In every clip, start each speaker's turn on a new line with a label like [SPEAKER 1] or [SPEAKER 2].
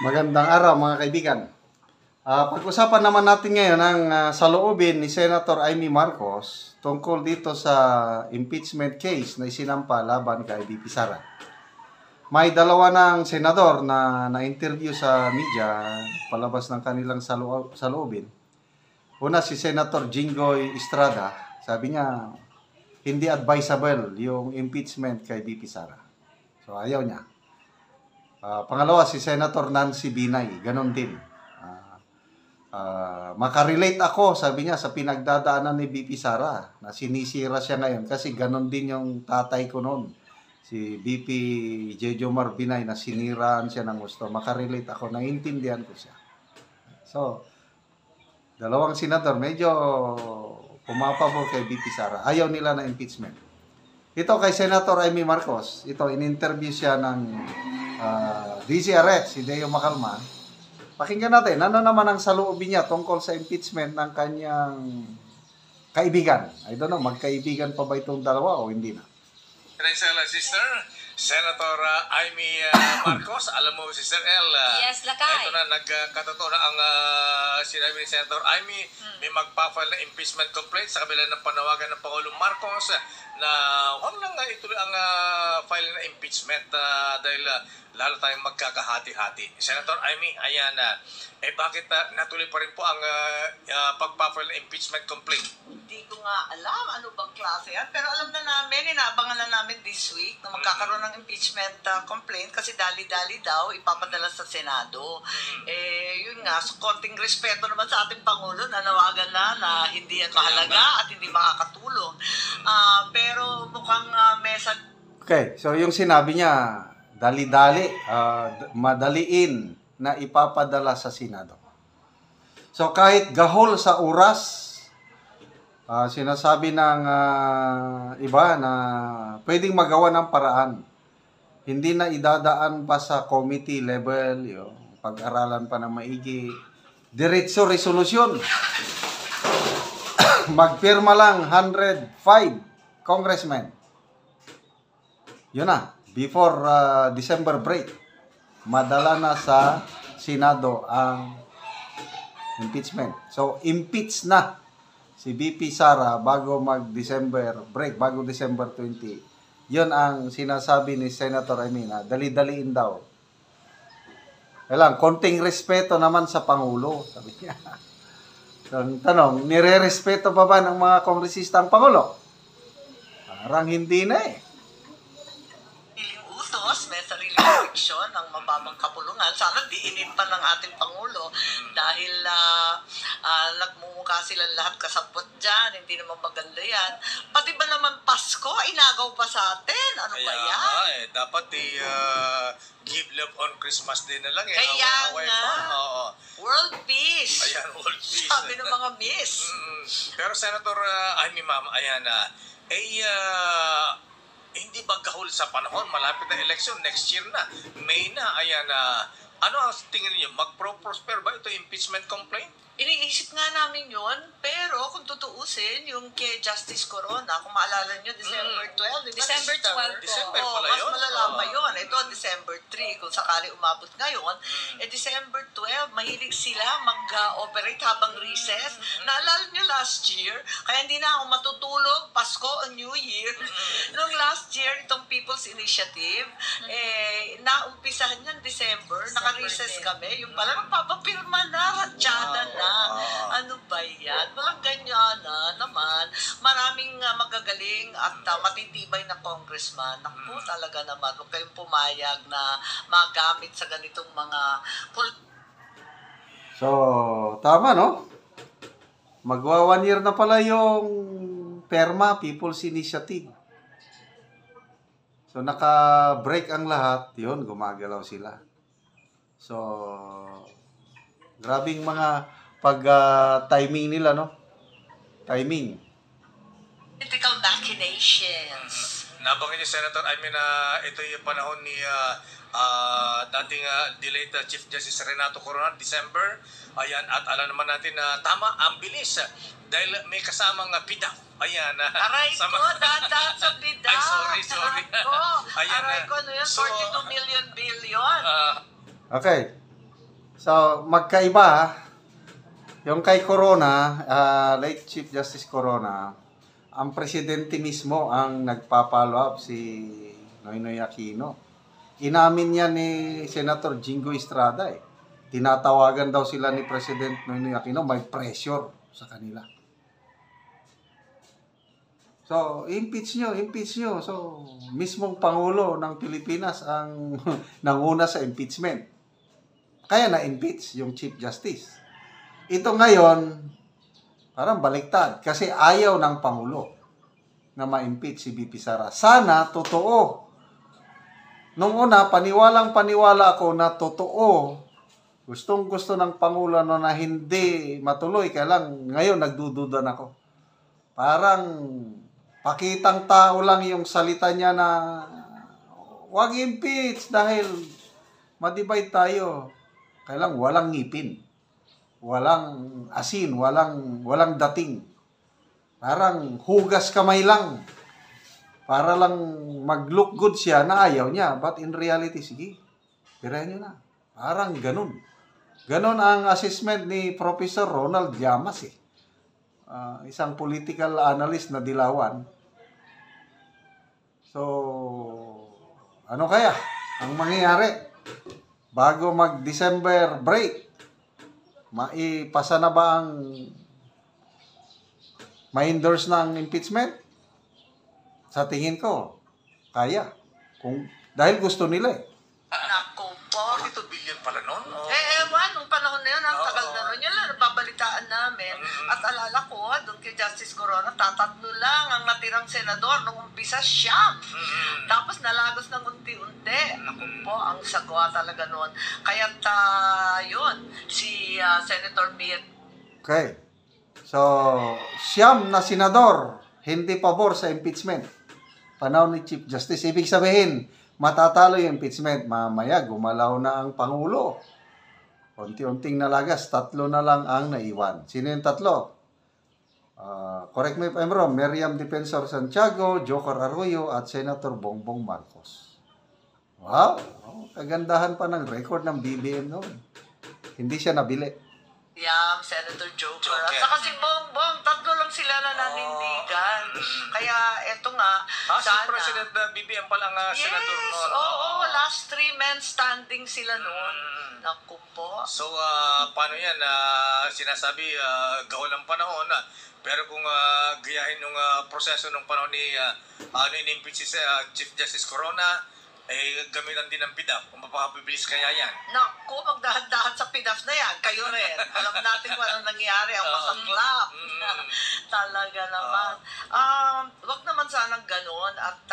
[SPEAKER 1] Magandang araw mga kaibigan. Pag-usapan naman natin ngayon ang saloobin ni Senator Amy Marcos tungkol dito sa impeachment case na isinampa laban kay VP Sara. May dalawa ng senador na na-interview sa media palabas ng kanilang saloobin. Una si Senator Jinggoy Estrada, sabi niya hindi advisable yung impeachment kay VP Sara. So ayaw niya. Pangalawa, si Senator Nancy Binay, ganon din. Makarelate ako, sabi niya, sa pinagdadaanan ni VP Sara, na sinisira siya ngayon kasi ganon din yung tatay ko noon. Si VP Jejomar Binay na siniraan siya ng gusto. Makarelate ako, naiintindihan ko siya. So, dalawang senador, medyo pumapabor kay VP Sara. Ayaw nila na impeachment. Ito kay Senator Amy Marcos, ito, in-interview siya ng DZRH, si Deo Macalma. Pakinggan natin, ano naman ang saloobin niya tungkol sa impeachment ng kanyang kaibigan. I don't know, magkaibigan pa ba itong dalawa o hindi na?
[SPEAKER 2] Sister, Senator Amy Marcos, alam mo, Sister El,
[SPEAKER 3] yes, Lakay.
[SPEAKER 2] ito na, nagkatotoo na ang sinabi ni Senator Amy, may magpa-file na impeachment complaint sa kabila ng panawagan ng Pangulong Marcos na huwag lang ituloy ang file na impeachment dahil lalo tayong magkakahati-hati. Senator Amy, ayan, bakit natuloy pa rin po ang pagpa-file na impeachment complaint?
[SPEAKER 4] Hindi ko nga alam ano bang klase yan, pero alam na namin, inaabangan na namin this week na magkakaroon ng impeachment complaint kasi dali-dali daw ipapadala sa Senado. Yun nga, so konting respeto naman sa ating Pangulo, nanawagan na hindi yan mahalaga at hindi makakatulong. Pero mukhang mesa...
[SPEAKER 1] Okay, so yung sinabi niya, dali-dali, madaliin na ipapadala sa Senado. So kahit gahol sa oras, sinasabi ng iba na pwedeng magawa ng paraan. Hindi na idadaan pa sa committee level, yung pag-aralan pa na maigi. Diretso resolusyon. Magpirma lang 105 congressmen. Yun na, before December break, madala na sa Senado ang impeachment. So, impeach na si VP Sara bago mag-December break, bago December 20. Yun ang sinasabi ni Senator Emina, dali-daliin daw. Kailang, konting respeto naman sa Pangulo, sabi niya. So, ang tanong, nire-respeto pa ba ng mga kongresista ang Pangulo? Parang hindi na eh.
[SPEAKER 4] May sariling restriction ng mababang kapulungan. Sana diinin pa ng ating Pangulo dahil nagmumukha silang lahat kasabot dyan. Hindi naman maganda yan. Pati ba naman Pasko, inagaw pa sa atin? Ano ba yan?
[SPEAKER 2] Dapat give love on Christmas din na lang.
[SPEAKER 4] Kaya nga. World Peace.
[SPEAKER 2] Ayan, World Peace.
[SPEAKER 4] Sabi ng mga miss.
[SPEAKER 2] Pero Senator Amy, ma'am, ayan, hindi ba gahol sa panahon? Malapit na election, next year na, May na, ayan, ano ang tingin niyo? Mag-prosper ba ito impeachment complaint?
[SPEAKER 4] Iniisip nga namin yun, pero kung tutuusin, yung kay Justice Corona, kung maalala nyo, December 12,
[SPEAKER 3] December 12 po.
[SPEAKER 2] December pala yun?
[SPEAKER 4] Mas malala pa yun. Ito, December 3, kung sakali umabot ngayon. December 12, mahilig sila mag-operate habang recess. Naalala nyo last year, kaya hindi na ako matutulog, Pasko o New Year. Nung last year, itong People's Initiative, naumpisahan yan December, naka-recess kami. Yung pala, nagpapapirma na, ratsyada na. Ano ba yan? Walang ganyan naman. Maraming magagaling at matitibay na congressman. Naku, talaga naman. Huwag kayong pumayag na magamit sa ganitong mga...
[SPEAKER 1] So, tama no? Magwa 1 year na pala yung PERMA, People's Initiative. So, naka-break ang lahat. Yun, gumagalaw sila. So, grabing mga pag-timing nila, no? Timing.
[SPEAKER 4] Political machinations.
[SPEAKER 2] Nabanggit niyo, Senator, I mean, ito yung panahon ni dating delayed Chief Justice Renato Coronel, December. Ayan, at alam naman natin na tama, ang bilis. Dahil may kasamang PIDAF. Ayan.
[SPEAKER 4] Aray ko, dadaan sa PIDAF.
[SPEAKER 2] Ay, sorry.
[SPEAKER 4] Aray ko, ano yan? 42 million billion.
[SPEAKER 1] Okay. So, magkaiba. Yung kay Corona, late Chief Justice Corona, ang presidente mismo ang nagpa-follow up si Noynoy Aquino. Inamin niya ni Senator Jingo Estrada eh. Tinatawagan daw sila ni President Noynoy Aquino, may pressure sa kanila. So, impeach nyo. So, mismong Pangulo ng Pilipinas ang nanguna sa impeachment. Kaya na-impeach yung Chief Justice. Ito ngayon, parang baliktad. Kasi ayaw ng Pangulo na ma-impeach si BP Sara. Sana, totoo. Nung una, paniwalang-paniwala ako na totoo. Gustong-gusto ng Pangulo na hindi matuloy. Kaya lang, ngayon nagdududa na ako. Parang pakitang tao lang yung salita niya na wag impeach dahil madivide tayo. Kaya lang, walang ngipin. Walang asin, walang dating. Parang hugas kamay lang. Para lang mag-look good siya na ayaw niya. But in reality, sige, tirahin niyo na. Parang ganun. Ganun ang assessment ni Professor Ronald Llamas eh. Isang political analyst na dilawan. So, ano kaya ang mangyayari bago mag-December break? Maipasa na ba ang ma-endorse ng impeachment? Sa tingin ko, kaya. Dahil gusto nila eh.
[SPEAKER 4] Naku po.
[SPEAKER 2] 42 billion pala nun.
[SPEAKER 4] Ewan, nung panahon na yun, ang tagal na nun. Yan lang, nababalitaan namin. At alala ko, doon kay Justice Corona, tatatlo lang ang natirang senador nung umpisa siyam. Tapos nalagos ng unti-unti. Naku po, ang sagwa talaga noon. Kaya't yun, si Senator Miet.
[SPEAKER 1] Okay. So, siyam na senador, hindi pabor sa impeachment. Panahon ni Chief Justice. Ibig sabihin, matatalo yung impeachment. Mamaya, gumalaw na ang Pangulo. Unti-unting nalagas, tatlo na lang ang naiwan. Sino yung tatlo? Correct me if I'm wrong, Miriam Defensor Santiago, Joker Arroyo, at Senator Bongbong Marcos. Wow! Kagandahan pa ng record ng BBM noon. Hindi siya nabili.
[SPEAKER 4] Senator Joker. At saka si Bongbong, tatlo lang sila na nanindigan. Kaya eto nga,
[SPEAKER 2] Si President BBM pala ang senador
[SPEAKER 4] yes,
[SPEAKER 2] noon.
[SPEAKER 4] oo, last 3 men standing sila noon. Naku po.
[SPEAKER 2] So, paano yan? Sinasabi, gawin ng panahon. Pero kung gayahin yung proseso ng panahon ni in-impeach si Chief Justice Corona, gamitan din ng PDAF. Kung mapapabilis kaya yan.
[SPEAKER 4] Naku, magdahan-dahan sa PDAF na yan. Kayo rin. Alam natin kung anong nangyari. Ang masaklap. Talaga naman. Wag naman sanang ganun. At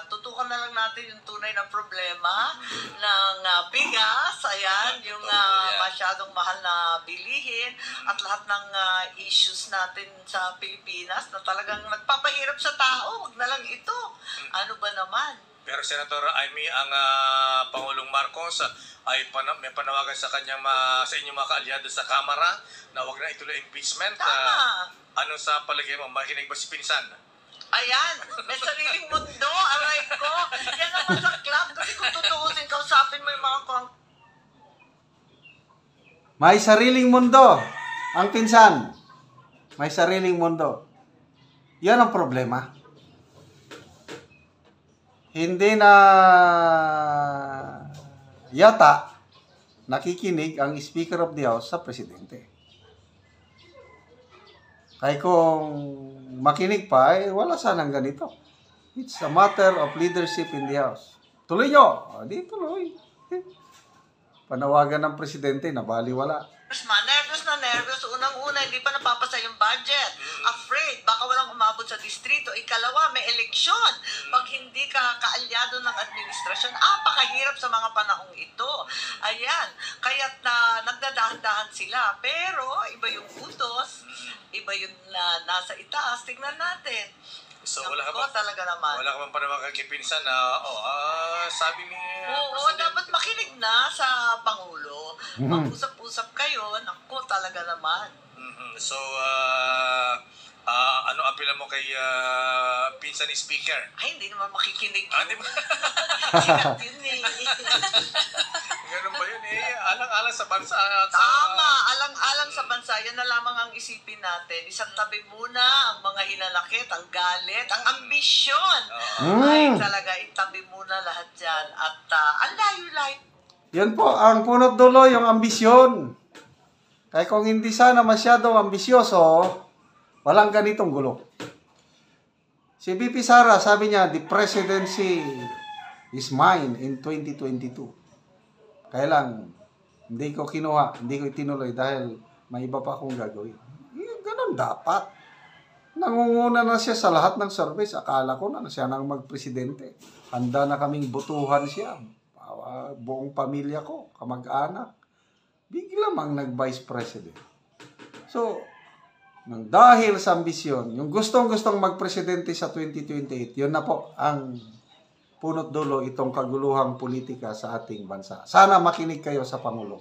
[SPEAKER 4] tutukan na lang natin yung tunay na problema ng bigas. Ayan, yung masyadong mahal na bilihin. At lahat ng issues natin sa Pilipinas na talagang nagpapahirap sa tao. Wag na lang ito. Ano ba naman?
[SPEAKER 2] Pero Senator Amy, ang Pangulong Marcos ay may panawagan sa kanyang sa inyong mga kaalyado sa Kamara na huwag na ituloy impeachment.
[SPEAKER 4] Tama.
[SPEAKER 2] Ano sa palagay mo? Makinig ba si Pinsan?
[SPEAKER 4] Ayan, may sariling mundo, aray ko. Yan naman sa club, kasi kung tutuusin, kausapin mo yung mga
[SPEAKER 1] May sariling mundo. Ang pinsan. May sariling mundo. Yan ang problema. Hindi na yata nakikinig ang Speaker of the House sa Presidente. Kaya kung makinig pa, wala sanang ganito. It's a matter of leadership in the House. Tuloy nyo. Di tuloy. Panawagan ng Presidente, nabaliwala.
[SPEAKER 4] Nervous. Unang-una, hindi pa napapasa yung budget. Afraid, baka walang umabot sa distrito. Ikalawa, may eleksyon. Pag hindi ka kaalyado ng administrasyon, pakahirap sa mga panahong ito. Ayan, kaya't nagdadahan-dahan sila. Pero, iba yung utos, iba yung nasa itaas. Tignan natin.
[SPEAKER 2] So, wala ka ba
[SPEAKER 4] talaga naman.
[SPEAKER 2] Wala ka bang panawagan kay Pinsan na, sabi ni
[SPEAKER 4] Oo, dapat makinig na sa Pangulo. Mag-usap-usap kayo. Naku, talaga naman.
[SPEAKER 2] So, ano apela mo kay Pinsan ni Speaker?
[SPEAKER 4] Ay, hindi naman makikinig
[SPEAKER 2] Di
[SPEAKER 4] yun.
[SPEAKER 2] ba?
[SPEAKER 4] Sikat yun eh.
[SPEAKER 2] Ganun ba yun? Alang-alang sa bansa.
[SPEAKER 4] Tama, alang-alang sa bansa, yan na lamang ang isipin natin. Isang tabi muna ang mga hinanakit, ang galit, ang ambisyon. Ay talaga, itabi muna lahat yan. At ang layo-layo.
[SPEAKER 1] Yun po, ang punot dulo, yung ambisyon. Kaya kung hindi sana masyadong ambisyoso, walang ganitong gulo. Si VP Sara, sabi niya, the presidency is mine in 2022. Kaya lang, hindi ko kinuha, hindi ko itinuloy dahil may iba pa akong gagawin. Ganun dapat. Nangunguna na siya sa lahat ng service. Akala ko na siya nang magpresidente. Handa na kaming butuhan siya. Buong pamilya ko, kamag-anak. Bigla mang nag-vice president. So, nang dahil sa ambisyon, yung gustong-gustong magpresidente sa 2028, yun na po ang punot dulo itong kaguluhang politika sa ating bansa. Sana makinig kayo sa Pangulo.